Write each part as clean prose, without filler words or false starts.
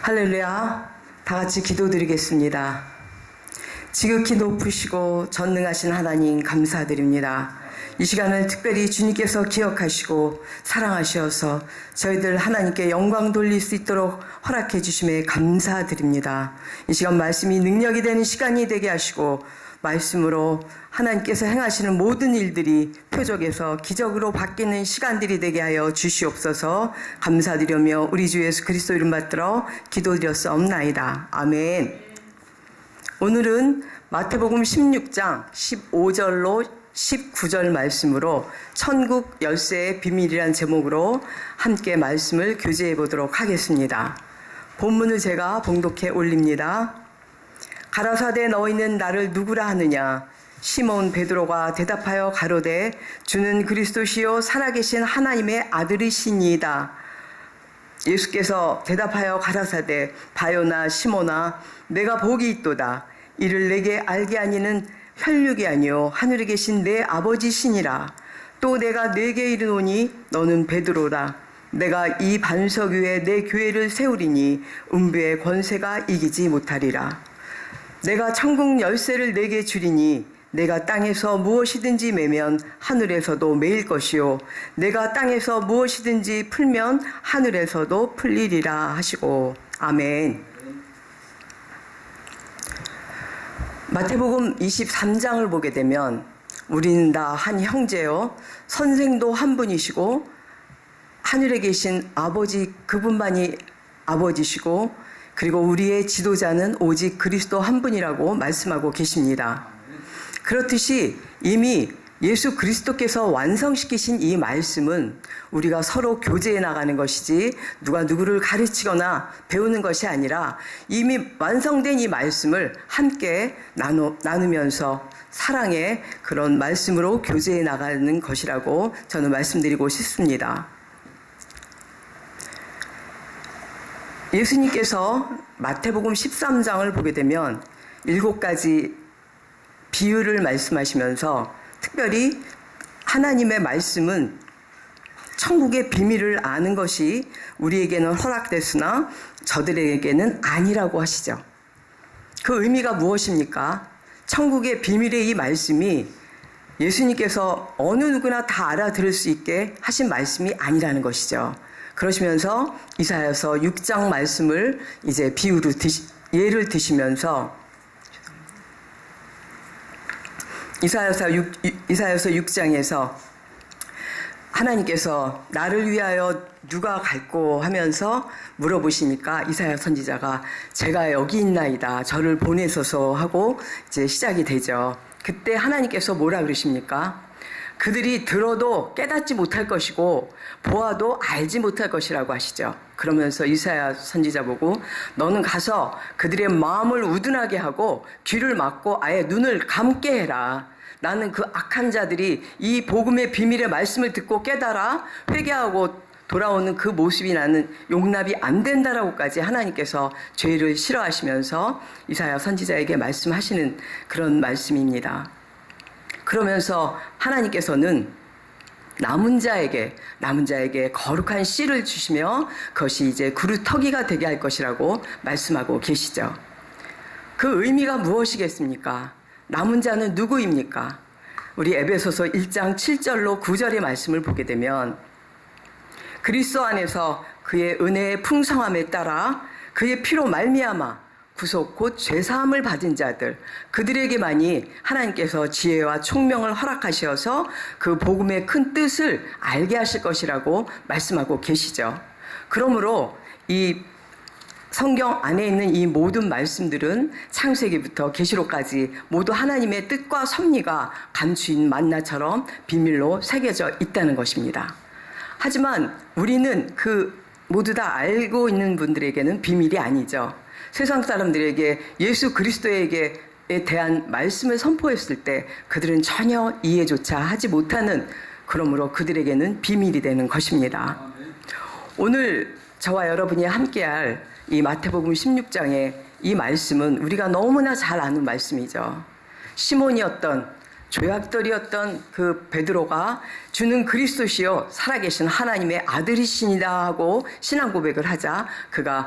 할렐루야. 다 같이 기도드리겠습니다. 지극히 높으시고 전능하신 하나님 감사드립니다. 이 시간을 특별히 주님께서 기억하시고 사랑하셔서 저희들 하나님께 영광 돌릴 수 있도록 허락해 주심에 감사드립니다. 이 시간 말씀이 능력이 되는 시간이 되게 하시고 말씀으로 하나님께서 행하시는 모든 일들이 표적에서 기적으로 바뀌는 시간들이 되게 하여 주시옵소서. 감사드리며 우리 주 예수 그리스도 이름 받들어 기도드렸사옵나이다. 아멘. 오늘은 마태복음 16장 15절로 19절 말씀으로 천국 열쇠의 비밀이란 제목으로 함께 말씀을 교제해 보도록 하겠습니다. 본문을 제가 봉독해 올립니다. 가라사대 너희는 나를 누구라 하느냐? 시몬 베드로가 대답하여 가로되 주는 그리스도시요 살아계신 하나님의 아들이시니이다. 예수께서 대답하여 가라사대 바요나 시몬아 내가 복이 있도다. 이를 내게 알게 하니는 혈육이 아니요 하늘에 계신 내 아버지시니라. 또 내가 네게 이르노니 너는 베드로라. 내가 이 반석 위에 내 교회를 세우리니 음부의 권세가 이기지 못하리라. 내가 천국 열쇠를 내게 주리니 내가 땅에서 무엇이든지 매면 하늘에서도 매일 것이요 내가 땅에서 무엇이든지 풀면 하늘에서도 풀리리라 하시고. 아멘. 마태복음 23장을 보게 되면 우리는 다 한 형제요 선생도 한 분이시고 하늘에 계신 아버지 그분만이 아버지시고 그리고 우리의 지도자는 오직 그리스도 한 분이라고 말씀하고 계십니다. 그렇듯이 이미 예수 그리스도께서 완성시키신 이 말씀은 우리가 서로 교제해 나가는 것이지 누가 누구를 가르치거나 배우는 것이 아니라 이미 완성된 이 말씀을 함께 나누면서 사랑의 그런 말씀으로 교제해 나가는 것이라고 저는 말씀드리고 싶습니다. 예수님께서 마태복음 13장을 보게 되면 7가지 비유를 말씀하시면서 특별히 하나님의 말씀은 천국의 비밀을 아는 것이 우리에게는 허락됐으나 저들에게는 아니라고 하시죠. 그 의미가 무엇입니까? 천국의 비밀의 이 말씀이 예수님께서 어느 누구나 다 알아들을 수 있게 하신 말씀이 아니라는 것이죠. 그러시면서 이사야서 6장 말씀을 이제 비유로 예를 드시면서 이사야서 6장에서 하나님께서 나를 위하여 누가 갈꼬 하면서 물어보시니까 이사야 선지자가 제가 여기 있나이다 저를 보내소서 하고 이제 시작이 되죠. 그때 하나님께서 뭐라 그러십니까? 그들이 들어도 깨닫지 못할 것이고 보아도 알지 못할 것이라고 하시죠. 그러면서 이사야 선지자 보고 너는 가서 그들의 마음을 우둔하게 하고 귀를 막고 아예 눈을 감게 해라. 나는 그 악한 자들이 이 복음의 비밀의 말씀을 듣고 깨달아 회개하고 돌아오는 그 모습이 나는 용납이 안 된다라고까지 하나님께서 죄를 싫어하시면서 이사야 선지자에게 말씀하시는 그런 말씀입니다. 그러면서 하나님께서는 남은 자에게 거룩한 씨를 주시며 그것이 이제 그루터기가 되게 할 것이라고 말씀하고 계시죠. 그 의미가 무엇이겠습니까? 남은 자는 누구입니까? 우리 에베소서 1장 7절로 9절의 말씀을 보게 되면 그리스도 안에서 그의 은혜의 풍성함에 따라 그의 피로 말미암아 구속 곧 죄사함을 받은 자들 그들에게만이 하나님께서 지혜와 총명을 허락하셔서 그 복음의 큰 뜻을 알게 하실 것이라고 말씀하고 계시죠. 그러므로 이 성경 안에 있는 이 모든 말씀들은 창세기부터 계시록까지 모두 하나님의 뜻과 섭리가 감추인 만나처럼 비밀로 새겨져 있다는 것입니다. 하지만 우리는 그 모두 다 알고 있는 분들에게는 비밀이 아니죠. 세상 사람들에게 예수 그리스도에게 대한 말씀을 선포했을 때 그들은 전혀 이해조차 하지 못하는 그러므로 그들에게는 비밀이 되는 것입니다. 오늘 저와 여러분이 함께할 이 마태복음 16장의 이 말씀은 우리가 너무나 잘 아는 말씀이죠. 시몬이었던 조약돌이었던 그 베드로가 주는 그리스도시요 살아계신 하나님의 아들이시니다 하고 신앙 고백을 하자 그가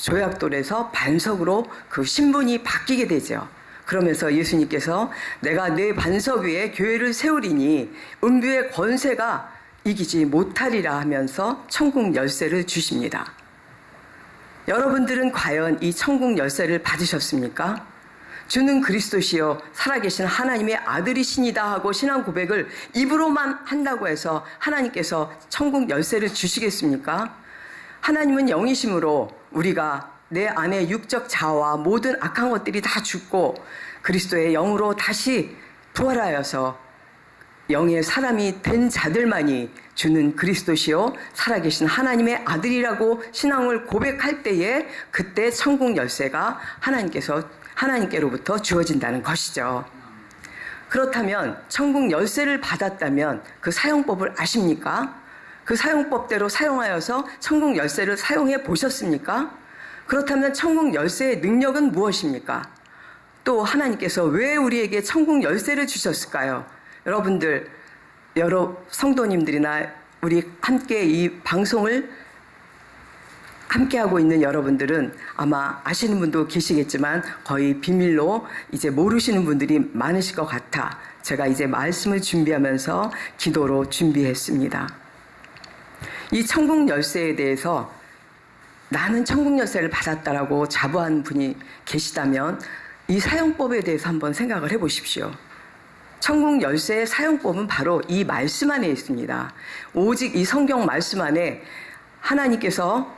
조약돌에서 반석으로 그 신분이 바뀌게 되죠. 그러면서 예수님께서 내가 내 반석 위에 교회를 세우리니 음부의 권세가 이기지 못하리라 하면서 천국 열쇠를 주십니다. 여러분들은 과연 이 천국 열쇠를 받으셨습니까? 주는 그리스도시요 살아계신 하나님의 아들이시니다 하고 신앙 고백을 입으로만 한다고 해서 하나님께서 천국 열쇠를 주시겠습니까? 하나님은 영이심으로 우리가 내 안에 육적 자아와 모든 악한 것들이 다 죽고 그리스도의 영으로 다시 부활하여서 영의 사람이 된 자들만이 주는 그리스도시요 살아계신 하나님의 아들이라고 신앙을 고백할 때에 그때 천국 열쇠가 하나님께로부터 주어진다는 것이죠. 그렇다면 천국 열쇠를 받았다면 그 사용법을 아십니까? 그 사용법대로 사용하여서 천국 열쇠를 사용해 보셨습니까? 그렇다면 천국 열쇠의 능력은 무엇입니까? 또 하나님께서 왜 우리에게 천국 열쇠를 주셨을까요? 여러분들, 여러 성도님들이나 우리 함께 이 방송을 함께하고 있는 여러분들은 아마 아시는 분도 계시겠지만 거의 비밀로 이제 모르시는 분들이 많으실 것 같아 제가 이제 말씀을 준비하면서 기도로 준비했습니다. 이 천국 열쇠에 대해서 나는 천국 열쇠를 받았다라고 자부하는 분이 계시다면 이 사용법에 대해서 한번 생각을 해보십시오. 천국 열쇠의 사용법은 바로 이 말씀 안에 있습니다. 오직 이 성경 말씀 안에 하나님께서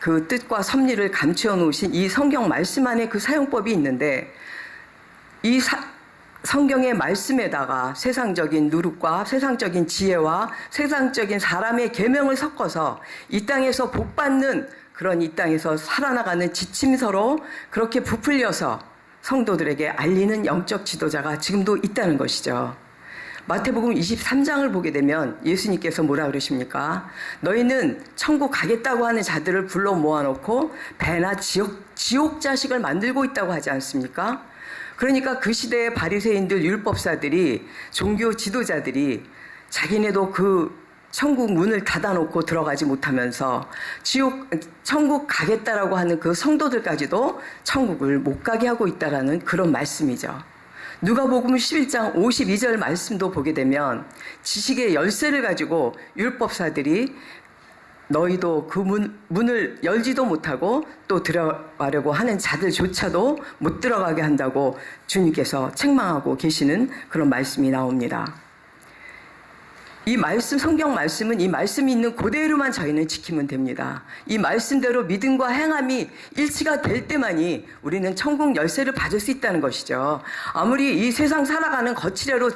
그 뜻과 섭리를 감추어 놓으신 이 성경 말씀 안에 그 사용법이 있는데 이 성경의 말씀에다가 세상적인 누룩과 세상적인 지혜와 세상적인 사람의 계명을 섞어서 이 땅에서 복받는 그런 이 땅에서 살아나가는 지침서로 그렇게 부풀려서 성도들에게 알리는 영적 지도자가 지금도 있다는 것이죠. 마태복음 23장을 보게 되면 예수님께서 뭐라 그러십니까? 너희는 천국 가겠다고 하는 자들을 불러 모아놓고 배나 지옥 자식을 만들고 있다고 하지 않습니까? 그러니까 그 시대의 바리새인들, 율법사들이, 종교 지도자들이 자기네도 그 천국 문을 닫아놓고 들어가지 못하면서 천국 가겠다라고 하는 그 성도들까지도 천국을 못 가게 하고 있다라는 그런 말씀이죠. 누가복음 11장 52절 말씀도 보게 되면 지식의 열쇠를 가지고 율법사들이 너희도 그 문을 열지도 못하고 또 들어가려고 하는 자들조차도 못 들어가게 한다고 주님께서 책망하고 계시는 그런 말씀이 나옵니다. 이 말씀, 성경 말씀은 이 말씀이 있는 그대로만 저희는 지키면 됩니다. 이 말씀대로 믿음과 행함이 일치가 될 때만이 우리는 천국 열쇠를 받을 수 있다는 것이죠. 아무리 이 세상 살아가는 거칠애로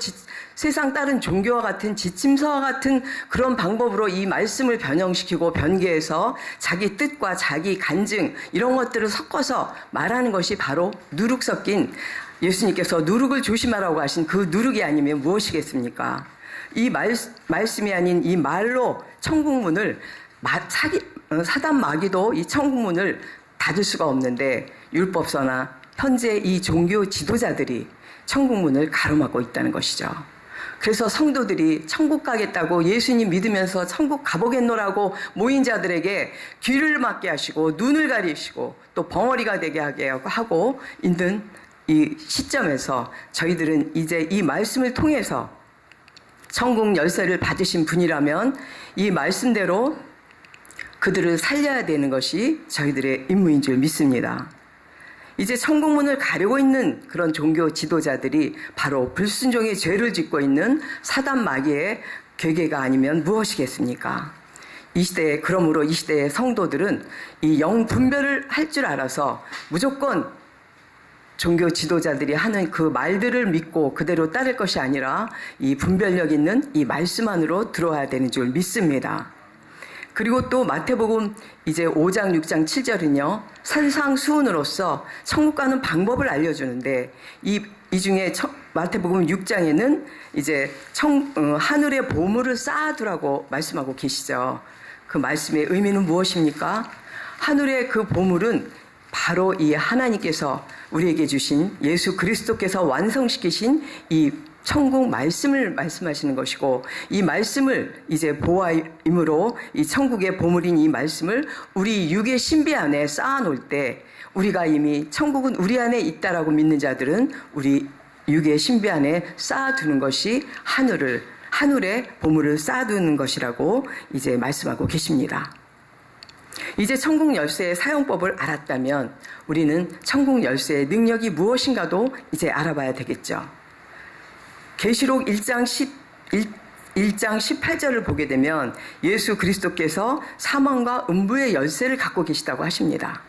세상 다른 종교와 같은 지침서와 같은 그런 방법으로 이 말씀을 변형시키고 변개해서 자기 뜻과 자기 간증 이런 것들을 섞어서 말하는 것이 바로 누룩 섞인 예수님께서 누룩을 조심하라고 하신 그 누룩이 아니면 무엇이겠습니까? 이 말씀이 아닌 이 말로 천국문을 사단 마귀도 이 천국문을 닫을 수가 없는데 율법서나 현재 이 종교 지도자들이 천국문을 가로막고 있다는 것이죠. 그래서 성도들이 천국 가겠다고 예수님 믿으면서 천국 가보겠노라고 모인 자들에게 귀를 막게 하시고 눈을 가리시고 또 벙어리가 되게 하게 하고 있는 이 시점에서 저희들은 이제 이 말씀을 통해서 천국 열쇠를 받으신 분이라면 이 말씀대로 그들을 살려야 되는 것이 저희들의 임무인 줄 믿습니다. 이제 천국문을 가리고 있는 그런 종교 지도자들이 바로 불순종의 죄를 짓고 있는 사단 마귀의 괴계가 아니면 무엇이겠습니까? 이 시대에, 그러므로 이 시대의 성도들은 이 영 분별을 할 줄 알아서 무조건 종교 지도자들이 하는 그 말들을 믿고 그대로 따를 것이 아니라 이 분별력 있는 이 말씀 안으로 들어와야 되는 줄 믿습니다. 그리고 또 마태복음 이제 5장, 6장, 7절은요, 산상수훈으로서 천국 가는 방법을 알려주는데 이 중에 마태복음 6장에는 이제 하늘의 보물을 쌓아두라고 말씀하고 계시죠. 그 말씀의 의미는 무엇입니까? 하늘의 그 보물은 바로 이 하나님께서 우리에게 주신 예수 그리스도께서 완성시키신 이 천국 말씀을 말씀하시는 것이고, 이 말씀을 이제 보화임으로 이 천국의 보물인 이 말씀을 우리 육의 신비 안에 쌓아놓을 때, 우리가 이미 천국은 우리 안에 있다라고 믿는 자들은 우리 육의 신비 안에 쌓아두는 것이 하늘에 보물을 쌓아두는 것이라고 이제 말씀하고 계십니다. 이제 천국 열쇠의 사용법을 알았다면 우리는 천국 열쇠의 능력이 무엇인가도 이제 알아봐야 되겠죠. 계시록 1장 18절을 보게 되면 예수 그리스도께서 사망과 음부의 열쇠를 갖고 계시다고 하십니다.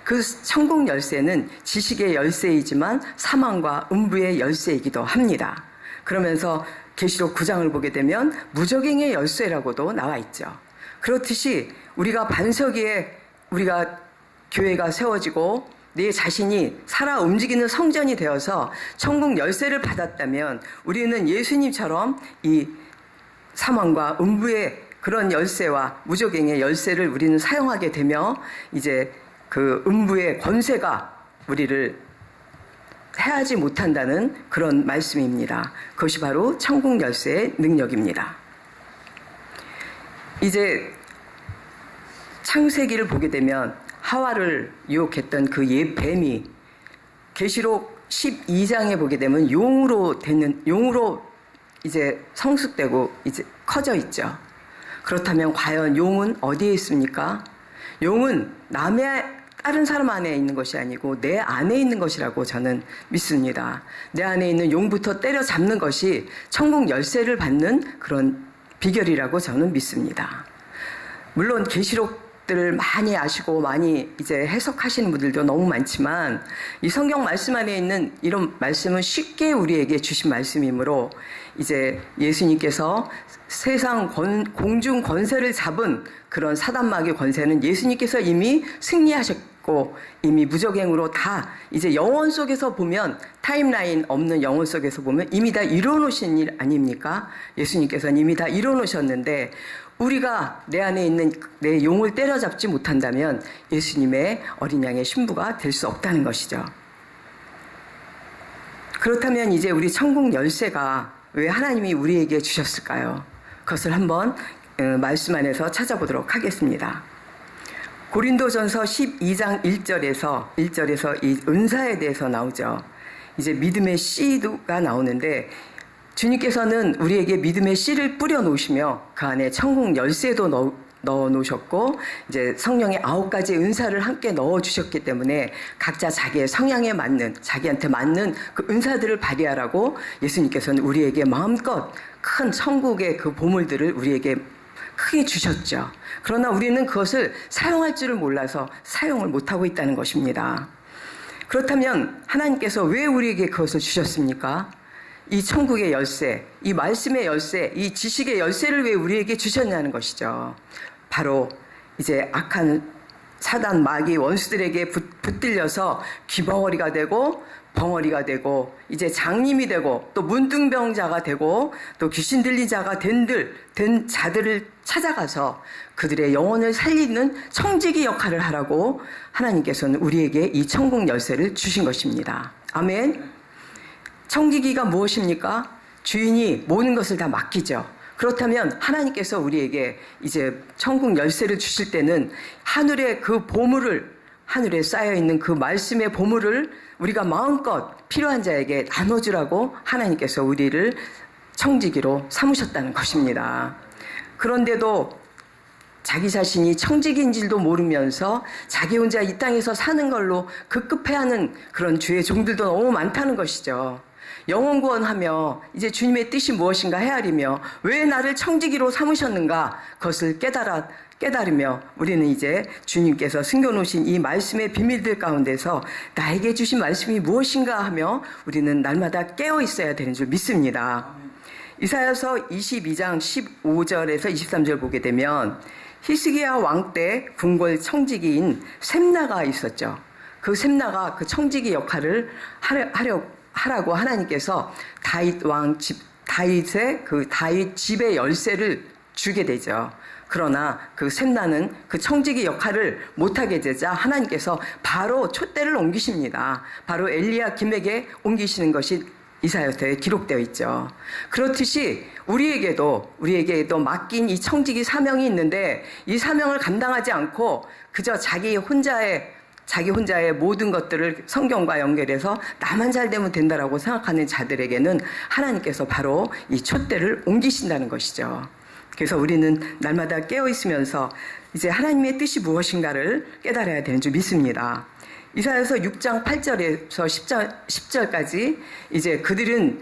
그 천국 열쇠는 지식의 열쇠이지만 사망과 음부의 열쇠이기도 합니다. 그러면서 계시록 9장을 보게 되면 무적행의 열쇠라고도 나와 있죠. 그렇듯이 우리가 반석 위에 우리가 교회가 세워지고 내 자신이 살아 움직이는 성전이 되어서 천국 열쇠를 받았다면 우리는 예수님처럼 이 사망과 음부의 그런 열쇠와 무적행의 열쇠를 우리는 사용하게 되며 이제 그 음부의 권세가 우리를 해하지 못한다는 그런 말씀입니다. 그것이 바로 천국 열쇠의 능력입니다. 이제 창세기를 보게 되면 하와를 유혹했던 그 옛 뱀이 계시록 12장에 보게 되면 용으로 이제 성숙되고 이제 커져 있죠. 그렇다면 과연 용은 어디에 있습니까? 용은 다른 사람 안에 있는 것이 아니고 내 안에 있는 것이라고 저는 믿습니다. 내 안에 있는 용부터 때려잡는 것이 천국 열쇠를 받는 그런 비결이라고 저는 믿습니다. 물론 계시록들을 많이 아시고 많이 이제 해석하시는 분들도 너무 많지만 이 성경 말씀 안에 있는 이런 말씀은 쉽게 우리에게 주신 말씀이므로 이제 예수님께서 세상 공중 권세를 잡은 그런 사단마귀 권세는 예수님께서 이미 승리하셨고 이미 무적행으로 다 이제 영혼 속에서 보면 타임라인 없는 영혼 속에서 보면 이미 다 이뤄놓으신 일 아닙니까? 예수님께서는 이미 다 이뤄놓으셨는데 우리가 내 안에 있는 내 용을 때려잡지 못한다면 예수님의 어린 양의 신부가 될 수 없다는 것이죠. 그렇다면 이제 우리 천국 열쇠가 왜 하나님이 우리에게 주셨을까요? 그것을 한번 말씀 안에서 찾아보도록 하겠습니다. 고린도전서 12장 1절에서 이 은사에 대해서 나오죠. 이제 믿음의 씨가 나오는데 주님께서는 우리에게 믿음의 씨를 뿌려 놓으시며 그 안에 천국 열쇠도 넣어 놓으셨고 이제 성령의 9가지 은사를 함께 넣어 주셨기 때문에 각자 자기의 성향에 맞는 자기한테 맞는 그 은사들을 발휘하라고 예수님께서는 우리에게 마음껏 큰 천국의 그 보물들을 우리에게 크게 주셨죠. 그러나 우리는 그것을 사용할 줄을 몰라서 사용을 못하고 있다는 것입니다. 그렇다면 하나님께서 왜 우리에게 그것을 주셨습니까? 이 천국의 열쇠, 이 말씀의 열쇠, 이 지식의 열쇠를 왜 우리에게 주셨냐는 것이죠. 바로 이제 악한 사단 마귀 원수들에게 붙들려서 귀벙어리가 되고 벙어리가 되고 이제 장님이 되고 또 문둥병자가 되고 또 귀신 들린 자가 된 자들을 찾아가서 그들의 영혼을 살리는 청지기 역할을 하라고 하나님께서는 우리에게 이 천국 열쇠를 주신 것입니다. 아멘. 청지기가 무엇입니까? 주인이 모든 것을 다 맡기죠. 그렇다면 하나님께서 우리에게 이제 천국 열쇠를 주실 때는 하늘의 그 보물을 하늘에 쌓여있는 그 말씀의 보물을 우리가 마음껏 필요한 자에게 나눠주라고 하나님께서 우리를 청지기로 삼으셨다는 것입니다. 그런데도 자기 자신이 청지기인 줄도 모르면서 자기 혼자 이 땅에서 사는 걸로 급급해하는 그런 주의 종들도 너무 많다는 것이죠. 영혼 구원하며 이제 주님의 뜻이 무엇인가 헤아리며 왜 나를 청지기로 삼으셨는가 그것을 깨달으며 우리는 이제 주님께서 숨겨놓으신 이 말씀의 비밀들 가운데서 나에게 주신 말씀이 무엇인가 하며 우리는 날마다 깨어 있어야 되는 줄 믿습니다. 이사야서 22장 15절에서 23절 보게 되면 히스기야 왕 때 궁궐 청지기인 셈나가 있었죠. 그 셈나가 그 청지기 역할을 하라고 하나님께서 다윗의 그 다윗 집의 열쇠를 주게 되죠. 그러나 그 셈나는 그 청지기 역할을 못하게 되자 하나님께서 바로 촛대를 옮기십니다. 바로 엘리야김에게 옮기시는 것이 이사야서에 기록되어 있죠. 그렇듯이 우리에게도 맡긴 이 청지기 사명이 있는데 이 사명을 감당하지 않고 그저 자기 혼자의 모든 것들을 성경과 연결해서 나만 잘 되면 된다라고 생각하는 자들에게는 하나님께서 바로 이 촛대를 옮기신다는 것이죠. 그래서 우리는 날마다 깨어 있으면서 이제 하나님의 뜻이 무엇인가를 깨달아야 되는 줄 믿습니다. 이사야서 6장 8절에서 10절까지 이제 그들은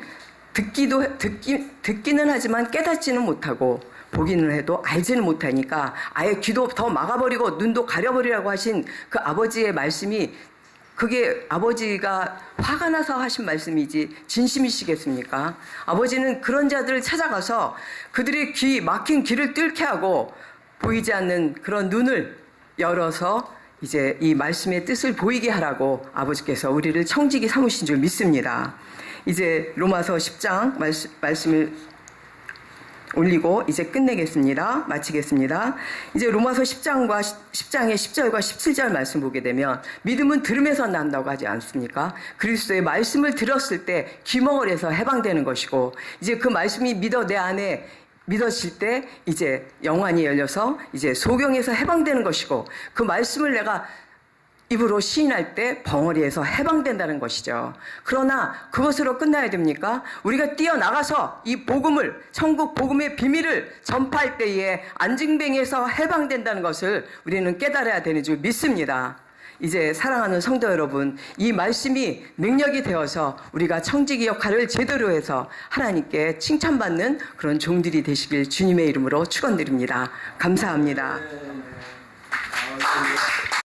듣기는 하지만 깨닫지는 못하고 보기는 해도 알지는 못하니까 아예 귀도 더 막아버리고 눈도 가려버리라고 하신 그 아버지의 말씀이 그게 아버지가 화가 나서 하신 말씀이지 진심이시겠습니까? 아버지는 그런 자들을 찾아가서 그들의 막힌 귀를 뚫게 하고 보이지 않는 그런 눈을 열어서 이제 이 말씀의 뜻을 보이게 하라고 아버지께서 우리를 청지기 삼으신 줄 믿습니다. 이제 로마서 10장 말씀을 올리고 이제 끝내겠습니다. 마치겠습니다. 이제 로마서 10장의 10절과 17절 말씀 보게 되면 믿음은 들음에서 난다고 하지 않습니까? 그리스도의 말씀을 들었을 때 귀멍을 해서 해방되는 것이고 이제 그 말씀이 내 안에 믿어질 때 이제 영안이 열려서 이제 소경에서 해방되는 것이고 그 말씀을 내가 입으로 시인할 때 벙어리에서 해방된다는 것이죠. 그러나 그것으로 끝나야 됩니까? 우리가 뛰어나가서 이 복음을, 천국 복음의 비밀을 전파할 때에 안징뱅에서 해방된다는 것을 우리는 깨달아야 되는 줄 믿습니다. 이제 사랑하는 성도 여러분, 이 말씀이 능력이 되어서 우리가 청지기 역할을 제대로 해서 하나님께 칭찬받는 그런 종들이 되시길 주님의 이름으로 축원드립니다. 감사합니다.